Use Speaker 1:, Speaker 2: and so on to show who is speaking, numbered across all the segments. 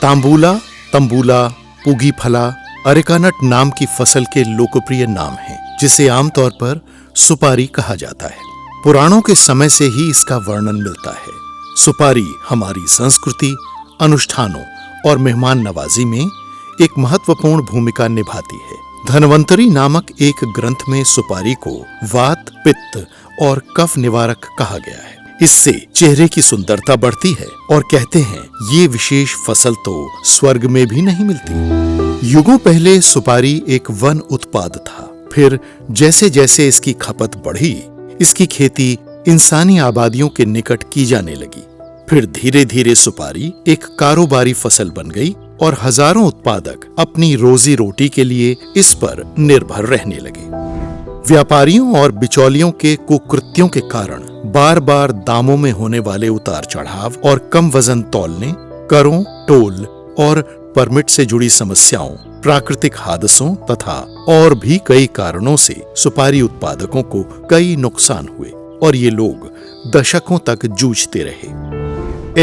Speaker 1: तांबूला, तंबूला, पूगीफला, अरेकानट नाम की फसल के लोकप्रिय नाम हैं, जिसे आमतौर पर सुपारी कहा जाता है। पुराणों के समय से ही इसका वर्णन मिलता है। सुपारी हमारी संस्कृति, अनुष्ठानों और मेहमान नवाजी में एक महत्वपूर्ण भूमिका निभाती है। धन्वंतरी नामक एक ग्रंथ में सुपारी को वात, पित्त और कफ निवारक कहा गया है। इससे चेहरे की सुंदरता बढ़ती है और कहते हैं ये विशेष फसल तो स्वर्ग में भी नहीं मिलती। युगों पहले सुपारी एक वन उत्पाद था। फिर जैसे जैसे इसकी खपत बढ़ी, इसकी खेती इंसानी आबादियों के निकट की जाने लगी। फिर धीरे धीरे सुपारी एक कारोबारी फसल बन गई और हजारों उत्पादक अपनी रोजी रोटी के लिए इस पर निर्भर रहने लगे। व्यापारियों और बिचौलियों के कुकृत्यों के कारण बार बार दामों में होने वाले उतार चढ़ाव और कम वजन तौलने, करों, टोल और परमिट से जुड़ी समस्याओं, प्राकृतिक हादसों तथा और भी कई कारणों से सुपारी उत्पादकों को कई नुकसान हुए और ये लोग दशकों तक जूझते रहे।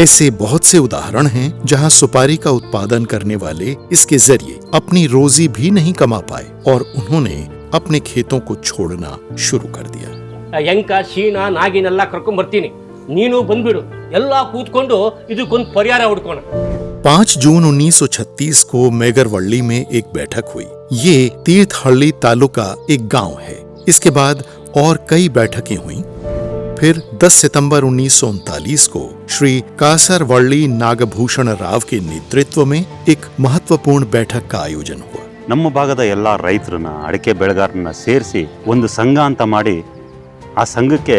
Speaker 1: ऐसे बहुत से उदाहरण हैं जहां सुपारी का उत्पादन करने वाले इसके जरिए अपनी रोजी भी नहीं कमा पाए और उन्होंने अपने खेतों को छोड़ना शुरू कर दिया।
Speaker 2: ಯಂಕ ಶೀನ ನಾಗಿನೆಲ್ಲ ಕರ್ಕೊಂಡ್ ಬರ್ತೀನಿ, ನೀನು ಬಂದ್ಬಿಡು, ಎಲ್ಲ ಕೂತ್ಕೊಂಡು ಇದಕ್ಕೊಂದು ಪರಿಹಾರ ಹುಡ್ಕೋಣ।
Speaker 1: 5 जून 1936 को मेगरवಳ್ಳಿ में एक बैठक हुई। ये तीर्थहಳ್ಳಿ तालुका एक गांव है। इसके बाद और कई बैठकें हुई। फिर 10 सितंबर 1939 को श्री कासरवಳ್ಳಿ नागभूषण राव के नेतृत्व में एक महत्वपूर्ण बैठक का आयोजन हुआ।
Speaker 3: ನಮ್ಮ ಭಾಗದ ಎಲ್ಲ ರೈತರನ್ನ, ಅಡಿಕೆ ಬೆಳೆಗಾರರನ್ನ ಸೇರಿಸಿ ಒಂದು ಸಂಘ ಅಂತ ಮಾಡಿ ಆ ಸಂಘಕ್ಕೆ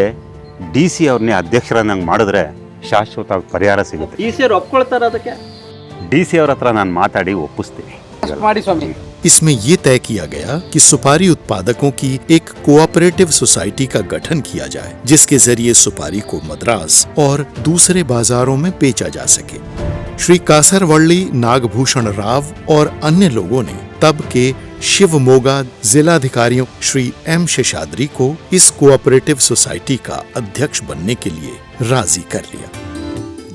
Speaker 3: ಡಿಸಿ ಅವ್ರನ್ನೇ ಅಧ್ಯಕ್ಷರನ್ನಾಗಿ ಮಾಡಿದ್ರೆ ಶಾಶ್ವತ ಪರಿಹಾರ ಸಿಗುತ್ತೆ।
Speaker 2: ಡಿಸಿ ಅವರು ಒಪ್ಕೊಳ್ತಾರ? ಅದಕ್ಕೆ
Speaker 3: ಡಿಸಿ ಅವ್ರ ಹತ್ರ ನಾನು ಮಾತಾಡಿ ಒಪ್ಪಿಸ್ತೀನಿ।
Speaker 2: ಮಾಡಿ ಸ್ವಾಮಿ।
Speaker 1: इसमें ये तय किया गया कि सुपारी उत्पादकों की एक कोऑपरेटिव सोसाइटी का गठन किया जाए, जिसके जरिए सुपारी को मद्रास और दूसरे बाजारों में बेचा जा सके। श्री कासरवಳ್ಳಿ नागभूषण राव और अन्य लोगों ने तब के शिवमोगा जिलाधिकारियों श्री एम शेषाद्री को इस कोऑपरेटिव सोसाइटी का अध्यक्ष बनने के लिए राजी कर लिया।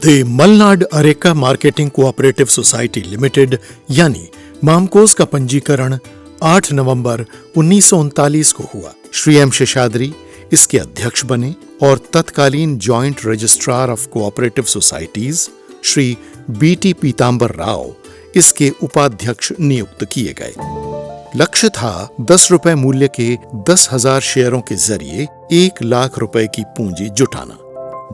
Speaker 1: The Malnad areca marketing cooperative society limited यानी मामकोस का पंजीकरण 8 नवंबर 1939 को हुआ। श्री एम शेषाद्री इसके अध्यक्ष बने और तत्कालीन joint registrar of cooperative societies Shri BT Pitambar Rao इसके उपाध्यक्ष नियुक्त किए गए। लक्ष्य था 10 रुपए मूल्य के 10,000 शेयरों के जरिए 1 लाख रुपए की पूंजी जुटाना।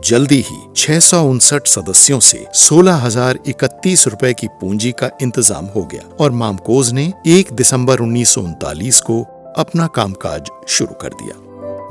Speaker 1: जल्दी ही 659 सदस्यों से 16,031 रुपए की पूंजी का इंतजाम हो गया और मामकोस ने 1 दिसंबर 1939 को अपना कामकाज शुरू कर दिया।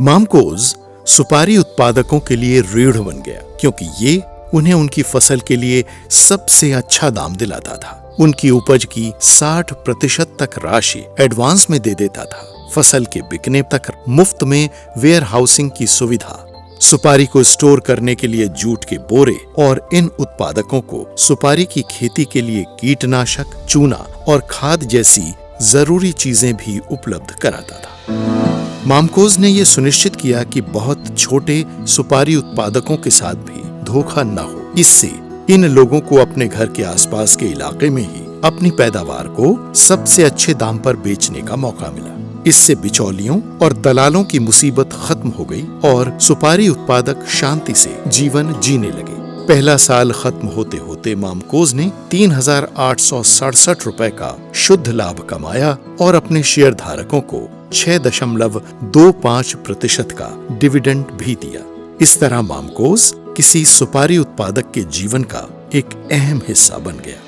Speaker 1: मामकोस सुपारी उत्पादकों के लिए रीढ़ बन गया, क्योंकि ये उन्हें उनकी फसल के लिए सबसे अच्छा दाम दिलाता था। उनकी उपज की 60% तक राशि एडवांस में दे देता था। फसल के बिकने तक मुफ्त में वेयर हाउसिंग की सुविधा, सुपारी को स्टोर करने के लिए जूट के बोरे और इन उत्पादकों को सुपारी की खेती के लिए कीटनाशक, चूना और खाद जैसी जरूरी चीजें भी उपलब्ध कराता था। मामकोस ने यह सुनिश्चित किया कि बहुत छोटे सुपारी उत्पादकों के साथ भी धोखा न हो। इससे इन लोगों को अपने घर के आसपास के इलाके में ही अपनी पैदावार को सबसे अच्छे दाम पर बेचने का मौका मिला। इससे बिचौलियों और दलालों की मुसीबत खत्म हो गई और सुपारी उत्पादक शांति से जीवन जीने लगे। पहला साल खत्म होते होते मामकोस ने 3,867 रुपए का शुद्ध लाभ कमाया और अपने शेयर धारकों को 6.25% का डिविडेंड भी दिया। इस तरह मामकोस किसी सुपारी उत्पादक के जीवन का एक अहम हिस्सा बन गया।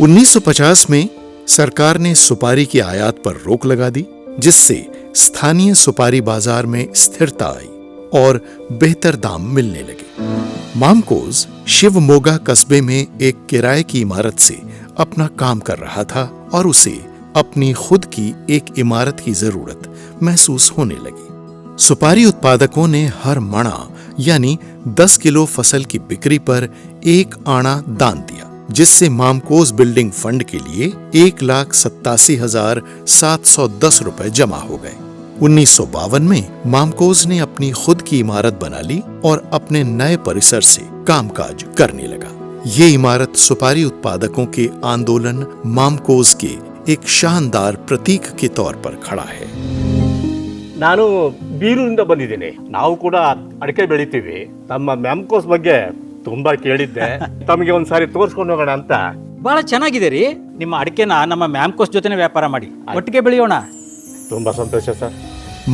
Speaker 1: 1950 में सरकार ने सुपारी की आयात पर रोक लगा दी, जिससे स्थानीय सुपारी बाजार में स्थिरता आई और बेहतर दाम मिलने लगे। मामकोस शिवमोगा कस्बे में एक किराए की इमारत से अपना काम कर रहा था और उसे अपनी खुद की एक इमारत की जरूरत महसूस होने लगी। सुपारी उत्पादकों ने हर मणा यानी 10 किलो फसल की बिक्री पर 1 आना दान दिया, जिससे मामकोस बिल्डिंग फंड के लिए 1,87,710 रुपए जमा हो गए। 1952 में मामकोस ने अपनी खुद की इमारत बना ली और अपने नए परिसर से कामकाज करने लगा। ये इमारत सुपारी उत्पादकों के आंदोलन मामकोज के एक शानदार प्रतीक के तौर पर खड़ा है।
Speaker 2: ನಾನು ಬೀರೂರಿಂದ ಬಂದಿದ್ದೀನಿ. ನಾವು ಕೂಡ ಅಡಿಕೆ ಬೆಳಿತೀವಿ. ನಮ್ಮ ಮ್ಯಾಮ್ಕೋಸ್ ಬಗ್ಗೆ ತುಂಬಾ ಕೇಳಿದ್ದೆ. ತಮಗೆ ಒಂದ್ಸಾರಿ ತೋರಿಸ್ಕೊಂಡು ಹೋಗೋಣ ಅಂತ.
Speaker 4: ಬಹಳ ಚೆನ್ನಾಗಿದೆ ರೀ. ನಿಮ್ಮ ಅಡಿಕೆನ ನಮ್ಮ ಮ್ಯಾಮ್ಕೋಸ್ ಜೊತೆನೇ ವ್ಯಾಪಾರ ಮಾಡಿ ಒಟ್ಟಿಗೆ ಬೆಳೆಯೋಣ.
Speaker 2: ತುಂಬಾ ಸಂತೋಷ ಸರ್.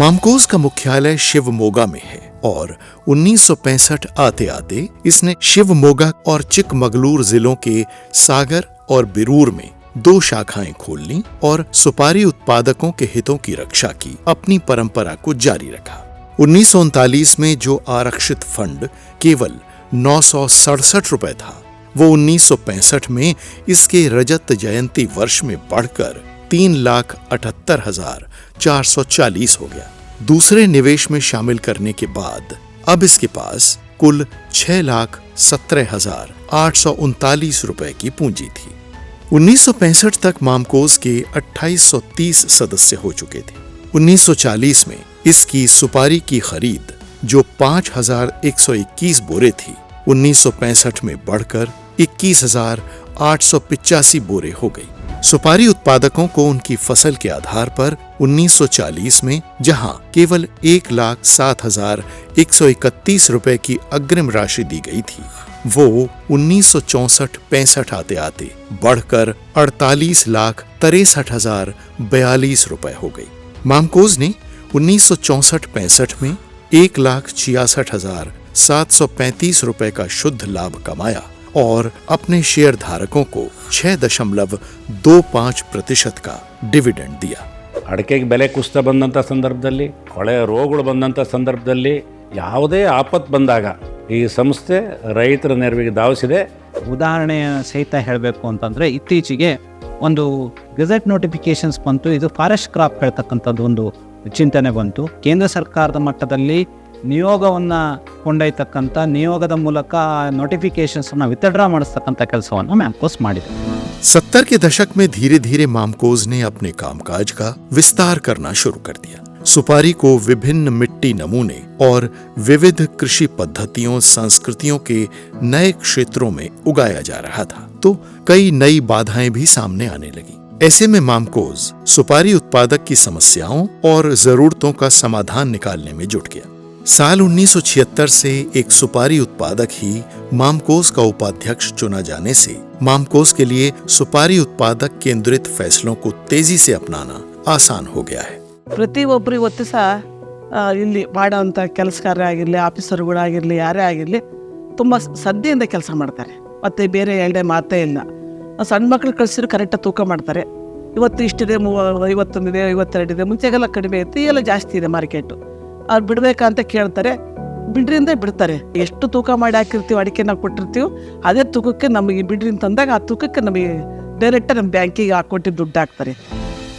Speaker 1: मामकोज का मुख्यालय शिवमोगा में है और 1965 आते आते इसने शिवमोगा और चिकमगलूर जिलों के सागर और बिरूर में 2 शाखाएं खोल ली और सुपारी उत्पादकों के हितों की रक्षा की अपनी परंपरा को जारी रखा। 1939 में जो आरक्षित फंड केवल 967 रुपए था, वो 1965 में इसके रजत जयंती वर्ष में बढ़कर 3,78,440 हो गया। दूसरे निवेश में शामिल करने के बाद अब इसके पास कुल 6,17,839 रुपए की पूंजी थी। 1965 तक मामकोज के 2830 सदस्य हो चुके थे। 1940 में इसकी सुपारी की खरीद जो 5,121 बोरे थी, 1965 में बढ़कर 21,885 बोरे हो गई। सुपारी उत्पादकों को उनकी फसल के आधार पर 1940 में जहां केवल 1,07,131 रुपए की अग्रिम राशि दी गई थी, वो 1964-65 आते आते बढ़कर 48,63,042 रुपए हो गई। मामकोज ने 1964-65 में 1,66,735 रुपए का शुद्ध लाभ कमाया और अपने शेयर धारकों को 6.25% का डिविडेंड दिया।
Speaker 5: ಅಡಿಕೆಗೆ ಬೆಲೆ ಕುಸಿತ ಬಂದಂಥ ಸಂದರ್ಭದಲ್ಲಿ, ಕೊಳೆ ರೋಗಗಳು ಬಂದಂಥ ಸಂದರ್ಭದಲ್ಲಿ, ಯಾವುದೇ ಆಪತ್ತು ಬಂದಾಗ ಈ ಸಂಸ್ಥೆ ರೈತರ ನೆರವಿಗೆ ಧಾವಿಸಿದೆ.
Speaker 4: ಉದಾಹರಣೆಯ ಸಹಿತ ಹೇಳಬೇಕು ಅಂತಂದರೆ, ಇತ್ತೀಚೆಗೆ ಒಂದು ಗೆಜೆಟ್ ನೋಟಿಫಿಕೇಶನ್ಸ್ ಬಂತು. ಇದು ಫಾರೆಸ್ಟ್ ಕ್ರಾಪ್ ಹೇಳ್ತಕ್ಕಂಥದ್ದು ಒಂದು ಚಿಂತನೆ ಬಂತು. ಕೇಂದ್ರ ಸರ್ಕಾರದ ಮಟ್ಟದಲ್ಲಿ ನಿಯೋಗವನ್ನು ಕೊಂಡೊಯ್ತಕ್ಕಂಥ, ನಿಯೋಗದ ಮೂಲಕ ನೋಟಿಫಿಕೇಶನ್ಸನ್ನು ವಿತ್ಡ್ರಾ ಮಾಡಿಸ್ತಕ್ಕಂಥ ಕೆಲಸವನ್ನು ಮ್ಯಾಮ್ಕೋಸ್ ಮಾಡಿದೆ।
Speaker 1: 70 के दशक में धीरे धीरे मामकोज ने अपने कामकाज का विस्तार करना शुरू कर दिया। सुपारी को विभिन्न मिट्टी नमूने और विविध कृषि पद्धतियों संस्कृतियों के नए क्षेत्रों में उगाया जा रहा था, तो कई नई बाधाएं भी सामने आने लगी। ऐसे में मामकोज सुपारी उत्पादक की समस्याओं और जरूरतों का समाधान निकालने में जुट गया। साल 1976 से एक सुपारी उत्पादक ही मामकोज का उपाध्यक्ष चुना जाने से मामकोज के लिए सुपारी उत्पादक केंद्रित फैसलों को तेजी से अपनाना आसान हो गया है।
Speaker 6: ಪ್ರತಿಯೊಬ್ಬರು ಇವತ್ತು ಸಹ ಇಲ್ಲಿ ಮಾಡೋವಂಥ ಕೆಲಸಗಾರರೇ ಆಗಿರಲಿ, ಆಫೀಸರ್ಗಳಾಗಿರಲಿ, ಯಾರೇ ಆಗಿರಲಿ ತುಂಬ ಶ್ರದ್ಧೆಯಿಂದ ಕೆಲಸ ಮಾಡ್ತಾರೆ. ಮತ್ತು ಬೇರೆ ಎರಡೇ ಮಾತೇ ಇಲ್ಲ. ಸಣ್ಣ ಮಕ್ಕಳು ಕಳಿಸಿದ್ರು ಕರೆಕ್ಟಾಗಿ ತೂಕ ಮಾಡ್ತಾರೆ. ಇವತ್ತು ಇಷ್ಟಿದೆ, 51 ಇದೆ, 52 ಇದೆ, ಮುಂಚೆಗೆಲ್ಲ ಕಡಿಮೆ ಇತ್ತು, ಎಲ್ಲ ಜಾಸ್ತಿ ಇದೆ ಮಾರ್ಕೆಟು. ಅವ್ರು ಬಿಡಬೇಕಂತ ಕೇಳ್ತಾರೆ, ಬಿಡ್ರಿಂದ ಬಿಡ್ತಾರೆ. ಎಷ್ಟು ತೂಕ ಮಾಡಿ ಹಾಕಿರ್ತೀವಿ, ಅಡಿಕೆ ನಾವು ಕೊಟ್ಟಿರ್ತೀವಿ, ಅದೇ ತೂಕಕ್ಕೆ ನಮಗೆ ಬಿಡ್ರಿಂದ ತಂದಾಗ ಆ ತೂಕಕ್ಕೆ ನಮಗೆ ಡೈರೆಕ್ಟಾಗಿ ನಮ್ಮ ಬ್ಯಾಂಕಿಗೆ ಹಾಕೊಟ್ಟು ದುಡ್ಡು ಹಾಕ್ತಾರೆ।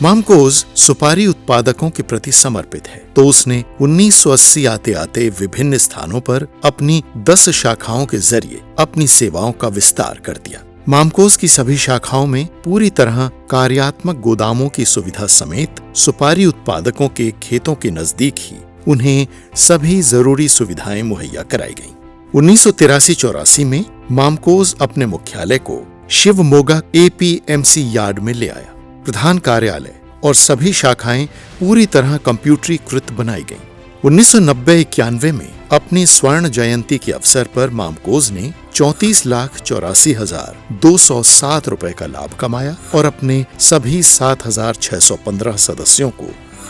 Speaker 1: मामकोज सुपारी उत्पादकों के प्रति समर्पित है, तो उसने 1980 आते आते विभिन्न स्थानों पर अपनी 10 शाखाओं के जरिए अपनी सेवाओं का विस्तार कर दिया। मामकोज की सभी शाखाओं में पूरी तरह कार्यात्मक गोदामों की सुविधा समेत सुपारी उत्पादकों के खेतों के नजदीक ही उन्हें सभी जरूरी सुविधाएं मुहैया कराई गईं। 1983-84 में मामकोज अपने मुख्यालय को शिवमोगा APMC यार्ड में ले आया। प्रधान कार्यालय और सभी शाखाएं पूरी तरह कंप्यूटरीकृत बनाई गईं। 1990-91 में अपनी स्वर्ण जयंती के अवसर पर मामकोज ने 34,84,207 रुपए का लाभ कमाया और अपने सभी 7,615 सदस्यों को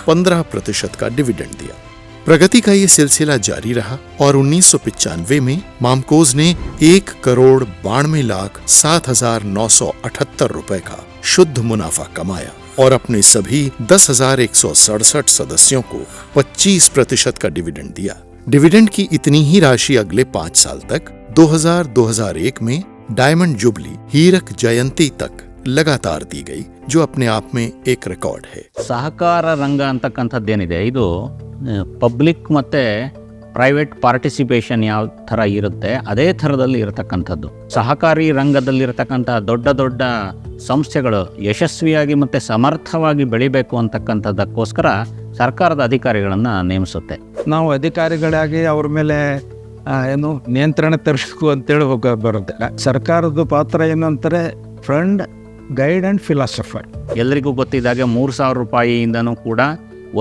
Speaker 1: 15% का डिविडेंड दिया। प्रगति का ये सिलसिला जारी रहा और 1995 में मामकोज ने 1,92,07,978 रुपए का शुद्ध मुनाफा कमाया और अपने सभी 10,167 सदस्यों को 25% का डिविडेंड दिया। डिविडेंड की इतनी ही राशि अगले 5 साल तक 2000-2001 में डायमंड जुबली हीरक जयंती तक लगातार दी गई, जो अपने आप में एक रिकॉर्ड है।
Speaker 7: ಸಹಕಾರ ರಂಗ ಅಂತಕ್ಕಂಥದ್ದೇನಿದೆ, ಇದು ಪಬ್ಲಿಕ್ ಮತ್ತು ಪ್ರೈವೇಟ್ ಪಾರ್ಟಿಸಿಪೇಷನ್ ಯಾವ ಥರ ಇರುತ್ತೆ ಅದೇ ಥರದಲ್ಲಿ ಇರತಕ್ಕಂಥದ್ದು. ಸಹಕಾರಿ ರಂಗದಲ್ಲಿರತಕ್ಕಂಥ ದೊಡ್ಡ ದೊಡ್ಡ ಸಂಸ್ಥೆಗಳು ಯಶಸ್ವಿಯಾಗಿ ಮತ್ತು ಸಮರ್ಥವಾಗಿ ಬೆಳಿಬೇಕು ಅಂತಕ್ಕಂಥದ್ದಕ್ಕೋಸ್ಕರ ಸರ್ಕಾರದ ಅಧಿಕಾರಿಗಳನ್ನು ನೇಮಿಸುತ್ತೆ.
Speaker 8: ನಾವು ಅಧಿಕಾರಿಗಳಾಗಿ ಅವ್ರ ಮೇಲೆ ಏನು ನಿಯಂತ್ರಣ ತರಿಸಬೇಕು ಅಂತೇಳಿ ಬರುತ್ತೆ. ಸರ್ಕಾರದ ಪಾತ್ರ ಏನಂತಾರೆ, ಫ್ರೆಂಡ್, ಗೈಡ್ ಆ್ಯಂಡ್ ಫಿಲಾಸಫರ್.
Speaker 7: ಎಲ್ಲರಿಗೂ ಗೊತ್ತಿದ್ದಾಗೆ 3,000 ರೂಪಾಯಿಯಿಂದನೂ ಕೂಡ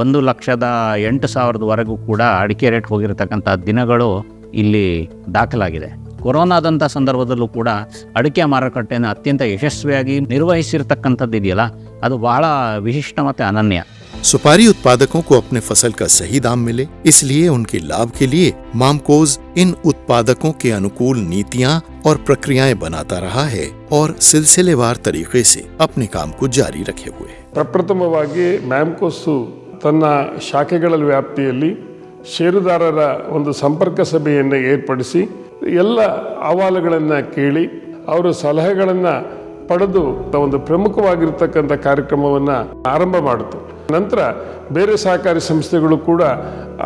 Speaker 7: 1,08,000ವರೆಗೂ ಕೂಡ ಅಡಿಕೆ ರೇಟ್ ಹೋಗಿರತಕ್ಕಂಥ ದಿನಗಳು ಇಲ್ಲಿ ದಾಖಲಾಗಿದೆ. ಕೊರೋನಾದಂಥ ಸಂದರ್ಭದಲ್ಲೂ ಕೂಡ ಅಡಿಕೆ ಮಾರುಕಟ್ಟೆಯನ್ನು ಅತ್ಯಂತ ಯಶಸ್ವಿಯಾಗಿ ನಿರ್ವಹಿಸಿರ್ತಕ್ಕಂಥದ್ದು ಇದೆಯಲ್ಲ, ಅದು ಬಹಳ ವಿಶಿಷ್ಟ ಮತ್ತು ಅನನ್ಯ.
Speaker 1: सुपारी उत्पादकों को अपने फसल का सही दाम मिले, इसलिए उनके लाभ के लिए मामकोज इन उत्पादकों के अनुकूल नीतियां और प्रक्रियाएं बनाता रहा है और सिलसिलेवार तरीके से अपने काम को जारी रखे हुए है.
Speaker 9: ಪ್ರಪ್ರಥಮವಾಗಿ ಮ್ಯಾಮ್ಕೋಸು ತನ್ನ ಶಾಖೆಗಳ ವ್ಯಾಪ್ತಿಯಲ್ಲಿ ಷೇರುದಾರರ ಒಂದು ಸಂಪರ್ಕ ಸಭೆಯನ್ನು ಏರ್ಪಡಿಸಿ ಎಲ್ಲ ಅಹವಾಲುಗಳನ್ನು ಕೇಳಿ ಅವರ ಸಲಹೆಗಳನ್ನು ಪಡೆದು ಒಂದು ಪ್ರಮುಖವಾಗಿರ್ತಕ್ಕಂಥ ಕಾರ್ಯಕ್ರಮವನ್ನು ಆರಂಭ ಮಾಡಿತು. ನಂತರ ಬೇರೆ ಸಹಕಾರಿ ಸಂಸ್ಥೆಗಳು ಕೂಡ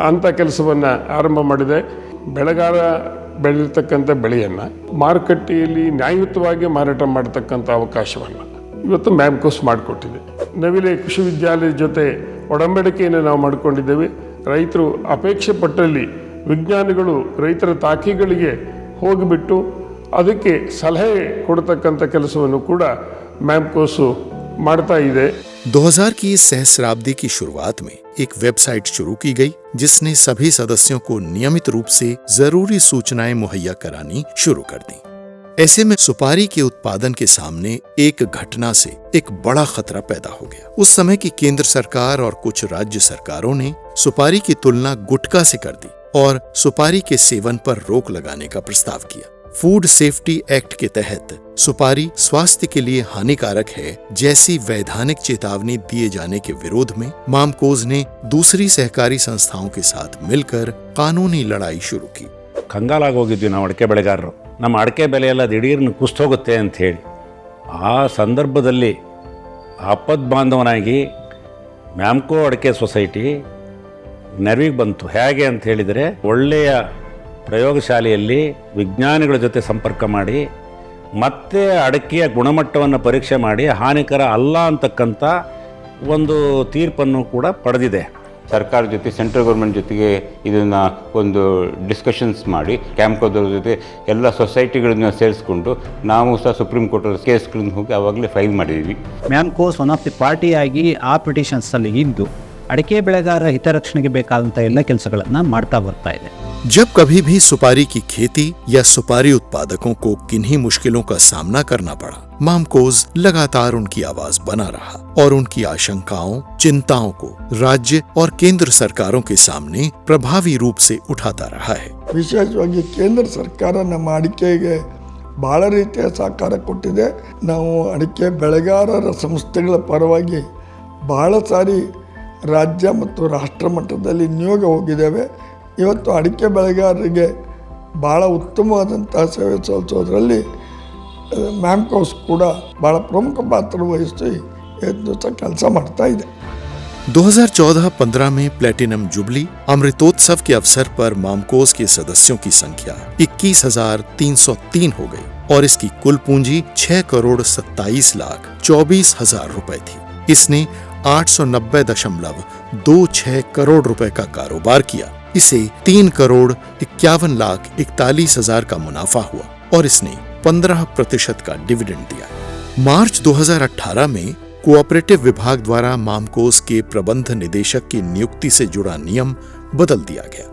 Speaker 9: ಅಂಥ ಕೆಲಸವನ್ನು ಆರಂಭ ಮಾಡಿದೆ. ಬೆಳೆಗಾರ ಬೆಳೆದಿರ್ತಕ್ಕಂಥ ಬೆಳೆಯನ್ನು ಮಾರುಕಟ್ಟೆಯಲ್ಲಿ ನ್ಯಾಯಯುತವಾಗಿ ಮಾರಾಟ ಮಾಡತಕ್ಕಂಥ ಅವಕಾಶವನ್ನು ಇವತ್ತು ಮ್ಯಾಮ್ಕೋಸ್ ಮಾಡಿಕೊಟ್ಟಿದೆ. ನವಿಲೆ ಕೃಷಿ ವಿದ್ಯಾಲಯದ ಜೊತೆ ಒಡಂಬಡಿಕೆಯನ್ನು ನಾವು ಮಾಡಿಕೊಂಡಿದ್ದೇವೆ. ರೈತರು ಅಪೇಕ್ಷೆ ಪಟ್ಟಲ್ಲಿ ವಿಜ್ಞಾನಿಗಳು ರೈತರ ತಾಕಿಗಳಿಗೆ ಹೋಗಿಬಿಟ್ಟು ಅದಕ್ಕೆ ಸಲಹೆ ಕೊಡ್ತಕ್ಕಂಥ ಕೆಲಸವನ್ನು ಕೂಡ ಮ್ಯಾಮ್ಕೋಸು ಮಾಡ್ತಾ ಇದೆ.
Speaker 1: 2000 की इस सहस्राब्दी की शुरुआत में एक वेबसाइट शुरू की गई जिसने सभी सदस्यों को नियमित रूप से जरूरी सूचनाएं मुहैया करानी शुरू कर दी. ऐसे में सुपारी के उत्पादन के सामने एक घटना से एक बड़ा खतरा पैदा हो गया. उस समय की केंद्र सरकार और कुछ राज्य सरकारों ने सुपारी की तुलना गुटखा से कर दी और सुपारी के सेवन पर रोक लगाने का प्रस्ताव किया. फूड सेफ्टी एक्ट के तहत सुपारी स्वास्थ्य के लिए हानिकारक है जैसी वैधानिक चेतावनी दिए जाने के विरोध में मामकोज ने दूसरी सहकारी संस्थाओं के साथ मिलकर कानूनी लड़ाई शुरू की.
Speaker 5: ಕಂಗಾಲಾಗಿ ಹೋಗಿದ್ವಿ ನಾವು ಅಡಿಕೆ ಬೆಳೆಗಾರರು. ನಮ್ಮ ಅಡಿಕೆ ಬೆಲೆ ಎಲ್ಲ ದಿಢೀರ್ನು ಕುಸ್ತೋಗುತ್ತೆ ಅಂಥೇಳಿ ಆ ಸಂದರ್ಭದಲ್ಲಿ ಆಪದ್ ಬಾಂಧವನಾಗಿ ಮ್ಯಾಮ್ಕೋ ಅಡಿಕೆ ಸೊಸೈಟಿ ನೆರವಿಗೆ ಬಂತು. ಹೇಗೆ ಅಂತ ಹೇಳಿದರೆ, ಒಳ್ಳೆಯ ಪ್ರಯೋಗಶಾಲೆಯಲ್ಲಿ ವಿಜ್ಞಾನಿಗಳ ಜೊತೆ ಸಂಪರ್ಕ ಮಾಡಿ ಮತ್ತೆ ಅಡಿಕೆಯ ಗುಣಮಟ್ಟವನ್ನು ಪರೀಕ್ಷೆ ಮಾಡಿ ಹಾನಿಕರ ಅಲ್ಲ ಅಂತಕ್ಕಂಥ ಒಂದು ತೀರ್ಪನ್ನು ಕೂಡ ಪಡೆದಿದೆ.
Speaker 3: ಸರ್ಕಾರ ಜೊತೆ ಸೆಂಟ್ರಲ್ ಗೌರ್ಮೆಂಟ್ ಜೊತೆಗೆ ಇದನ್ನು ಒಂದು ಡಿಸ್ಕಷನ್ಸ್ ಮಾಡಿ ಕ್ಯಾಂಪ್ಕೋದವ್ರ ಜೊತೆ ಎಲ್ಲ ಸೊಸೈಟಿಗಳನ್ನ ಸೇರಿಸ್ಕೊಂಡು ನಾವು ಸಹ ಸುಪ್ರೀಂ ಕೋರ್ಟ್ ಕೇಸ್ಗಳನ್ನ ಹೋಗಿ ಆವಾಗಲೇ ಫೈಲ್ ಮಾಡಿದ್ವಿ.
Speaker 4: ಮ್ಯಾಮ್ಕೋಸ್ ಒನ್ ಆಫ್ ದಿ ಪಾರ್ಟಿಯಾಗಿ ಆ ಪಿಟಿಷನ್ಸಲ್ಲಿ ಇದ್ದು ಅಡಿಕೆ ಬೆಳೆಗಾರರ ಹಿತರಕ್ಷಣೆಗೆ ಬೇಕಾದಂಥ ಎಲ್ಲ ಕೆಲಸಗಳನ್ನು ಮಾಡ್ತಾ ಬರ್ತಾ ಇದೆ.
Speaker 1: जब कभी भी सुपारी की खेती या सुपारी उत्पादकों को किन्हीं मुश्किलों का सामना करना पड़ा, मामकोज लगातार उनकी आवाज बना रहा और उनकी आशंकाओं, चिंताओं को राज्य और केंद्र सरकारों के सामने प्रभावी रूप से उठाता रहा है.
Speaker 10: ವಿಶೇಷವಾಗಿ ಕೇಂದ್ರ ಸರ್ಕಾರ ನಮ್ಮ ಅಡಿಕೆಗೆ ಬಹಳ ರೀತಿಯ ಸಹಕಾರ ಕೊಟ್ಟಿದೆ. ನಾವು ಅಡಿಕೆ ಬೆಳೆಗಾರರ ಸಂಸ್ಥೆಗಳ ಪರವಾಗಿ ಬಹಳ ಸಾರಿ ರಾಜ್ಯ ಮತ್ತು ರಾಷ್ಟ್ರ ಮಟ್ಟದಲ್ಲಿ ನಿಯೋಗ ಹೋಗಿದ್ದೇವೆ. ಇವತ್ತು ಅಡಿಕೆ ಬೆಳೆಗಾರರಿಗೆ ಭಾಳ ಉತ್ತಮವಾದಂಥ ಸೇವೆ ಸಲ್ಲಿಸೋದ್ರಲ್ಲಿ ಮ್ಯಾಮ್ಕೋಸ್ ಕೂಡ ಭಾಳ ಪ್ರಮುಖ ಪಾತ್ರ ವಹಿಸಿ ಕೆಲಸ ಮಾಡ್ತಾ ಇದೆ.
Speaker 1: 2014-15 में प्लेटिनम जुबली अमृतोत्सव के अवसर पर मामकोज के सदस्यों की संख्या 21,303 हो गई और इसकी कुल पूंजी 6,27,24,000 रुपए थी. इसने 890.26 करोड़ रुपए का कारोबार किया. इसे 3,51,41,000 का मुनाफा हुआ और इसने 15% का डिविडेंड दिया. मार्च 2018 में कोऑपरेटिव विभाग द्वारा मामकोज के प्रबंध निदेशक की नियुक्ति से जुड़ा नियम बदल दिया गया.